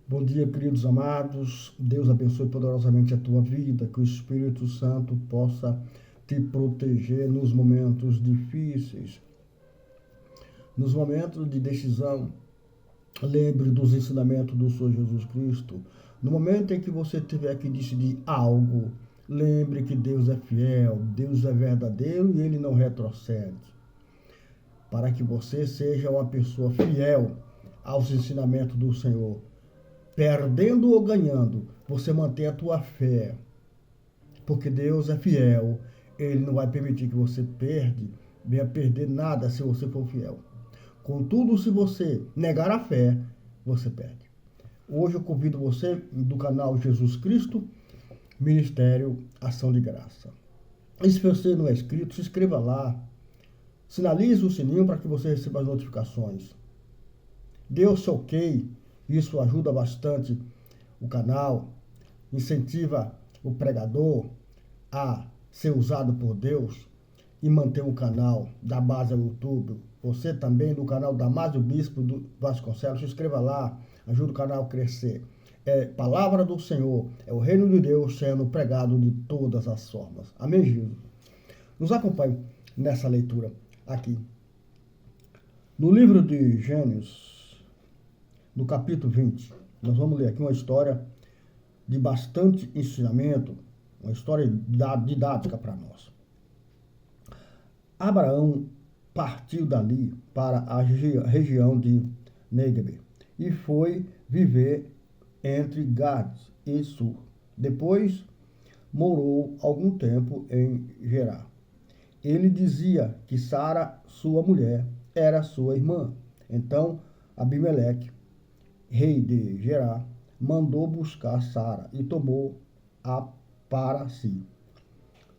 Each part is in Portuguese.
Bom dia, queridos amados. Deus abençoe poderosamente a tua vida, que o Espírito Santo possa te proteger nos momentos difíceis, nos momentos de decisão. Lembre dos ensinamentos do Senhor Jesus Cristo. No momento em que você tiver que decidir algo, lembre que Deus é fiel, Deus é verdadeiro e Ele não retrocede. Para que você seja uma pessoa fiel aos ensinamentos do Senhor. Perdendo ou ganhando, você mantém a tua fé, porque Deus é fiel. Ele não vai permitir que você venha perder nada se você for fiel. Contudo, se você negar a fé, você perde. Hoje eu convido você do canal Jesus Cristo, Ministério Ação de Graça. E se você não é inscrito, se inscreva lá. Sinalize o sininho para que você receba as notificações. Dê o seu ok. Isso ajuda bastante o canal, incentiva o pregador a ser usado por Deus e manter o canal da base ao YouTube. Você também do canal Damásio Bispo do Vasconcelos, se inscreva lá, ajuda o canal a crescer. É palavra do Senhor, é o reino de Deus sendo pregado de todas as formas. Amém, Jesus? Nos acompanhe nessa leitura aqui. No livro de Gênesis, no capítulo 20, nós vamos ler aqui uma história de bastante ensinamento, uma história didática para nós. Abraão partiu dali para a região de Negueb e foi viver entre Gades e Sur. Depois morou algum tempo em Gerar. Ele dizia que Sara, sua mulher, era sua irmã. Então Abimeleque, rei de Gerar, mandou buscar Sara e tomou-a para si.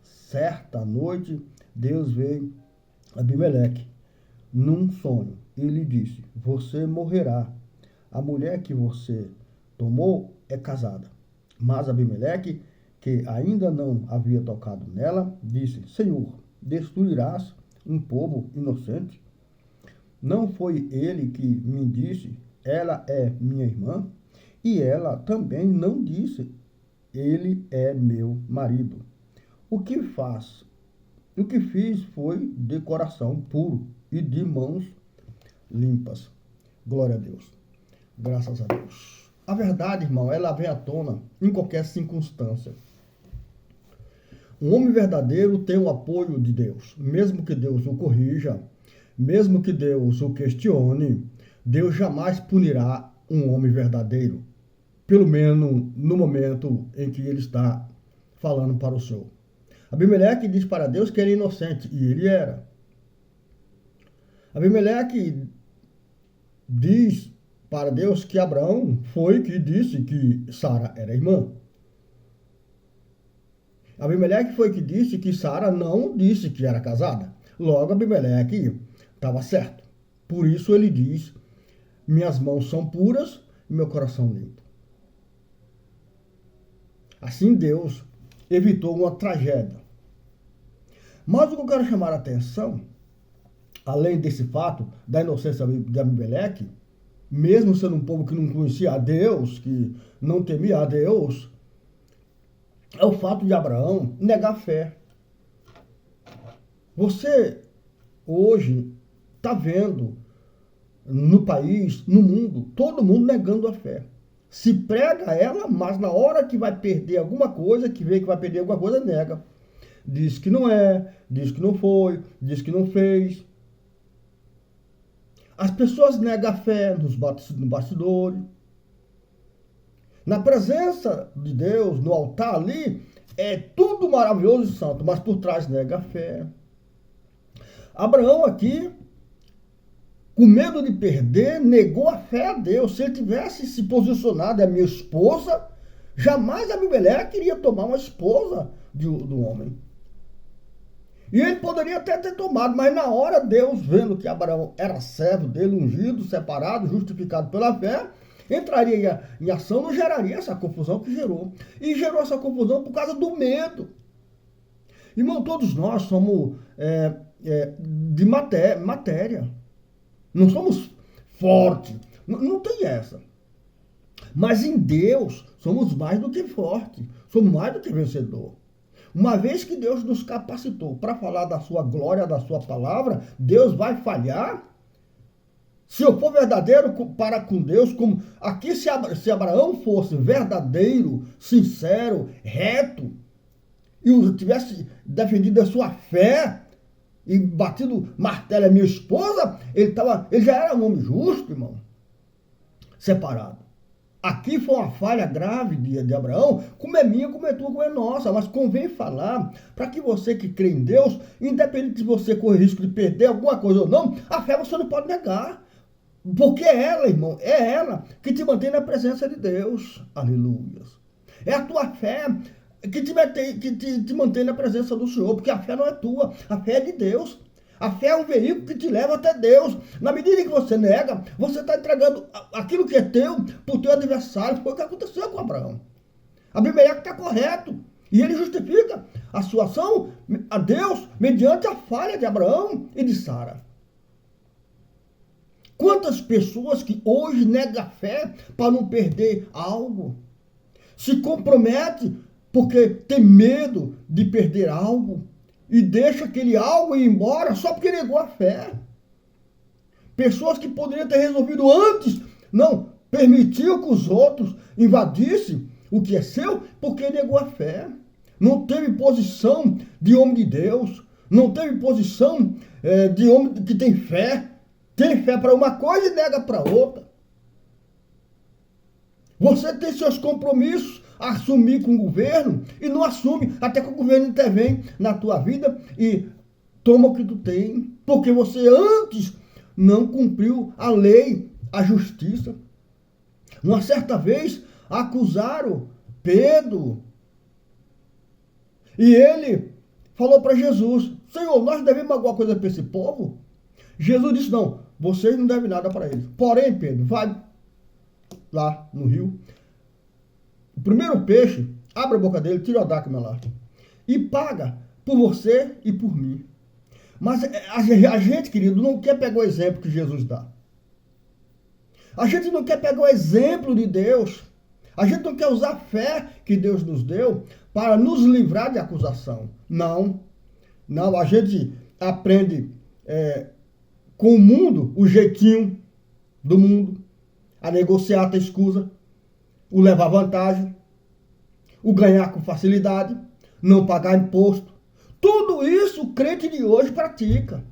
Certa noite, Deus veio a Abimeleque num sonho e lhe disse: você morrerá. A mulher que você tomou é casada. Mas Abimeleque, que ainda não havia tocado nela, disse: Senhor, destruirás um povo inocente? Não foi ele que me disse: ela é minha irmã? E ela também não disse: ele é meu marido. O que fiz foi de coração puro e de mãos limpas. Glória a Deus. Graças a Deus. A verdade, irmão, ela vem à tona em qualquer circunstância. Um homem verdadeiro tem o apoio de Deus. Mesmo que Deus o corrija, mesmo que Deus o questione, Deus jamais punirá um homem verdadeiro, pelo menos no momento em que ele está falando para o Senhor. Abimeleque diz para Deus que ele é inocente, e ele era. Abimeleque diz para Deus que Abraão foi que disse que Sara era irmã. Abimeleque foi que disse que Sara não disse que era casada. Logo, Abimeleque estava certo. Por isso ele diz: minhas mãos são puras e meu coração limpo. Assim Deus evitou uma tragédia. Mas o que eu quero chamar a atenção, além desse fato da inocência de Abimeleque, mesmo sendo um povo que não conhecia a Deus, que não temia a Deus, é o fato de Abraão negar a fé. Você hoje está vendo no país, no mundo, todo mundo negando a fé. Se prega ela, mas na hora que vai perder alguma coisa, que vê que vai perder alguma coisa, nega. Diz que não é, diz que não foi, diz que não fez. As pessoas negam a fé nos bastidores. Na presença de Deus, no altar ali, é tudo maravilhoso e santo, mas por trás nega a fé. Abraão aqui, com medo de perder, negou a fé a Deus. Se ele tivesse se posicionado, é minha esposa, jamais Abimeleque iria tomar uma esposa do homem. E ele poderia até ter tomado, mas na hora Deus, vendo que Abraão era servo dele, ungido, separado, justificado pela fé, entraria em ação, não geraria essa confusão que gerou. E gerou essa confusão por causa do medo. Irmão, todos nós somos de matéria. Não somos fortes. Não tem essa. Mas em Deus, somos mais do que forte, somos mais do que vencedor. Uma vez que Deus nos capacitou para falar da sua glória, da sua palavra, Deus vai falhar? Se eu for verdadeiro para com Deus, como aqui se Abraão fosse verdadeiro, sincero, reto, e tivesse defendido a sua fé, e batido martelo a minha esposa, ele já era um homem justo, irmão, separado. Aqui foi uma falha grave de Abraão, como é minha, como é tua, como é nossa, mas convém falar para que você que crê em Deus, independente de você correr risco de perder alguma coisa ou não, a fé você não pode negar. Porque é ela, irmão, é ela que te mantém na presença de Deus. Aleluia. É a tua fé que te mantém na presença do Senhor, porque a fé não é tua, a fé é de Deus. A fé é um veículo que te leva até Deus. Na medida que você nega, você está entregando aquilo que é teu para o teu adversário. Foi o que aconteceu com Abraão. Abimeleque está correto. E ele justifica a sua ação a Deus mediante a falha de Abraão e de Sara. Quantas pessoas que hoje negam a fé para não perder algo? Se compromete porque tem medo de perder algo e deixa aquele algo ir embora só porque negou a fé. Pessoas que poderiam ter resolvido antes, não permitiu que os outros invadissem o que é seu porque negou a fé. Não teve posição de homem de Deus, não teve posição de homem que tem fé. Tem fé para uma coisa e nega para outra. Você tem seus compromissos a assumir com o governo e não assume até que o governo intervém na tua vida e toma o que tu tem. Porque você antes não cumpriu a lei, a justiça. Uma certa vez acusaram Pedro e ele falou para Jesus: Senhor, nós devemos alguma coisa para esse povo? Jesus disse: não, vocês não devem nada para eles. Porém, Pedro, vai lá no rio, o primeiro peixe, abre a boca dele, tira a dracma lá e paga por você e por mim. Mas a gente, querido, não quer pegar o exemplo que Jesus dá. A gente não quer pegar o exemplo de Deus. A gente não quer usar a fé que Deus nos deu para nos livrar de acusação. Não. Não, a gente aprende com o mundo, o jeitinho do mundo, a negociar a escusa, o levar vantagem, o ganhar com facilidade, não pagar imposto. Tudo isso o crente de hoje pratica.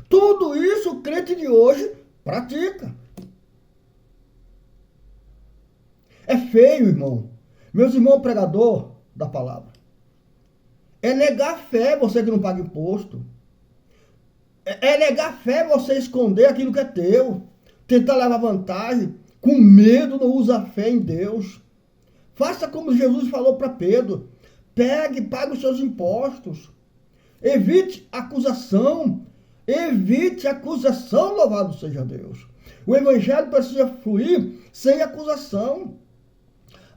Tudo isso o crente de hoje pratica. É feio, irmão. Meus irmãos pregador da palavra. É negar fé você que não paga imposto. É negar fé você esconder aquilo que é teu. Tentar levar vantagem. Com medo não usa a fé em Deus. Faça como Jesus falou para Pedro. Pegue e pague os seus impostos. Evite acusação. Evite acusação, louvado seja Deus. O evangelho precisa fluir sem acusação.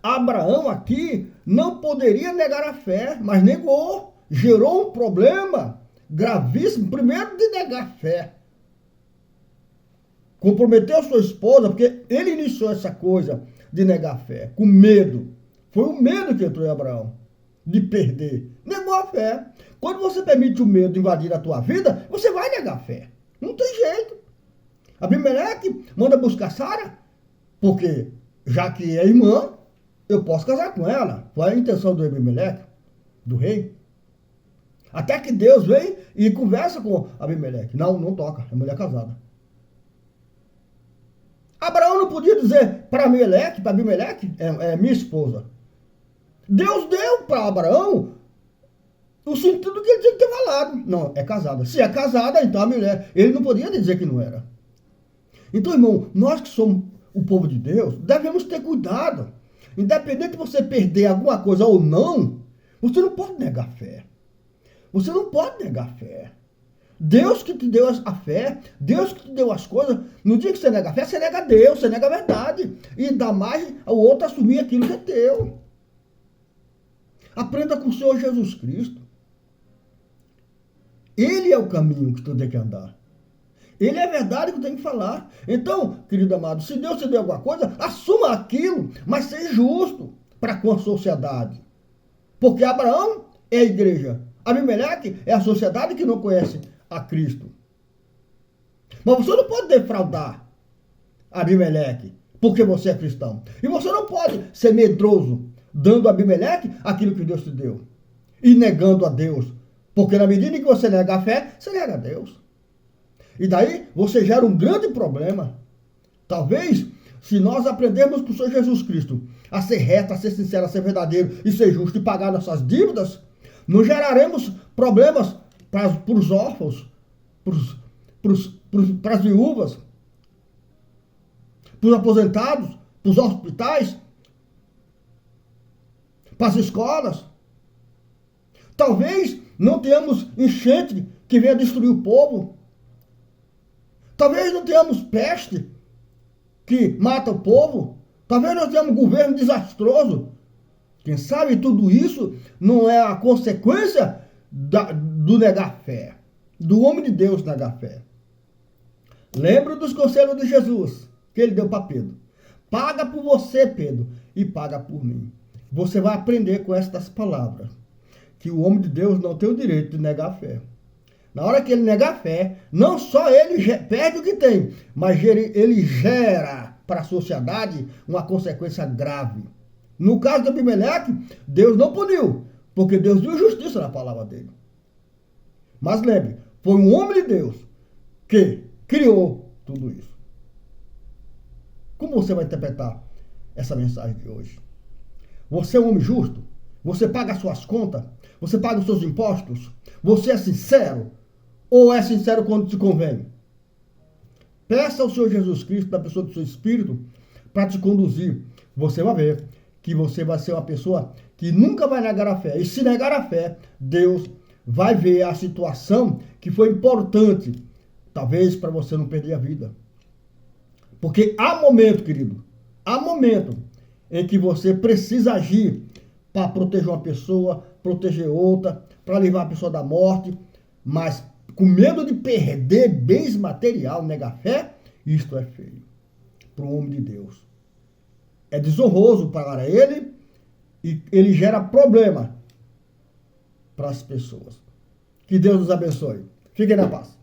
Abraão aqui não poderia negar a fé, mas negou. Gerou um problema gravíssimo, primeiro de negar a fé. Comprometeu sua esposa, porque ele iniciou essa coisa de negar a fé, com medo. Foi o medo que entrou em Abraão, de perder. Negou a fé. Quando você permite o medo invadir a tua vida, você vai negar a fé. Não tem jeito. Abimeleque manda buscar Sara, porque já que é irmã, eu posso casar com ela. Foi a intenção do Abimeleque, do rei. Até que Deus vem e conversa com Abimeleque. Não, não toca, é mulher casada. Abraão não podia dizer para Abimeleque, é minha esposa. Deus deu para Abraão o sentido que ele tinha que ter falado. Não, é casada. Se é casada, então a mulher. Ele não podia dizer que não era. Então, irmão, nós que somos o povo de Deus, devemos ter cuidado. Independente de você perder alguma coisa ou não, você não pode negar a fé. Você não pode negar a fé. Deus que te deu a fé, Deus que te deu as coisas, no dia que você nega a fé, você nega a Deus, você nega a verdade. E dá mais ao outro assumir aquilo que é teu. Aprenda com o Senhor Jesus Cristo. Ele é o caminho que tu tem que andar. Ele é verdade que eu tenho que falar. Então, querido amado, se Deus te deu alguma coisa, assuma aquilo, mas seja justo para com a sociedade. Porque Abraão é a igreja. Abimeleque é a sociedade que não conhece a Cristo. Mas você não pode defraudar Abimeleque, porque você é cristão. E você não pode ser medroso, dando a Abimeleque aquilo que Deus te deu. E negando a Deus. Porque na medida em que você nega a fé, você nega a Deus. E daí você gera um grande problema. Talvez, se nós aprendermos com o Senhor Jesus Cristo a ser reto, a ser sincero, a ser verdadeiro e ser justo e pagar nossas dívidas, não geraremos problemas para os órfãos, para as viúvas, para os aposentados, para os hospitais, para as escolas. Talvez não tenhamos enchente que venha destruir o povo. Talvez não tenhamos peste que mata o povo. Talvez não tenhamos governo desastroso. Quem sabe tudo isso não é a consequência do negar fé, do homem de Deus negar fé. Lembra dos conselhos de Jesus que ele deu para Pedro. Paga por você, Pedro, e paga por mim. Você vai aprender com estas palavras que o homem de Deus não tem o direito de negar a fé. Na hora que ele negar a fé, não só ele perde o que tem, mas ele gera para a sociedade uma consequência grave. No caso de Abimeleque, Deus não puniu, porque Deus viu justiça na palavra dele. Mas lembre, foi um homem de Deus que criou tudo isso. Como você vai interpretar essa mensagem de hoje? Você é um homem justo? Você paga as suas contas? Você paga os seus impostos? Você é sincero? Ou é sincero quando te convém? Peça ao Senhor Jesus Cristo, na pessoa do seu Espírito, para te conduzir. Você vai ver que você vai ser uma pessoa que nunca vai negar a fé. E se negar a fé, Deus vai ver a situação que foi importante, talvez para você não perder a vida. Porque há momento, querido, há momento em que você precisa agir para proteger uma pessoa, proteger outra, para livrar a pessoa da morte, mas com medo de perder bens material, negar fé, isto é feio para o homem de Deus. É desonroso para ele e ele gera problema para as pessoas. Que Deus nos abençoe. Fiquem na paz.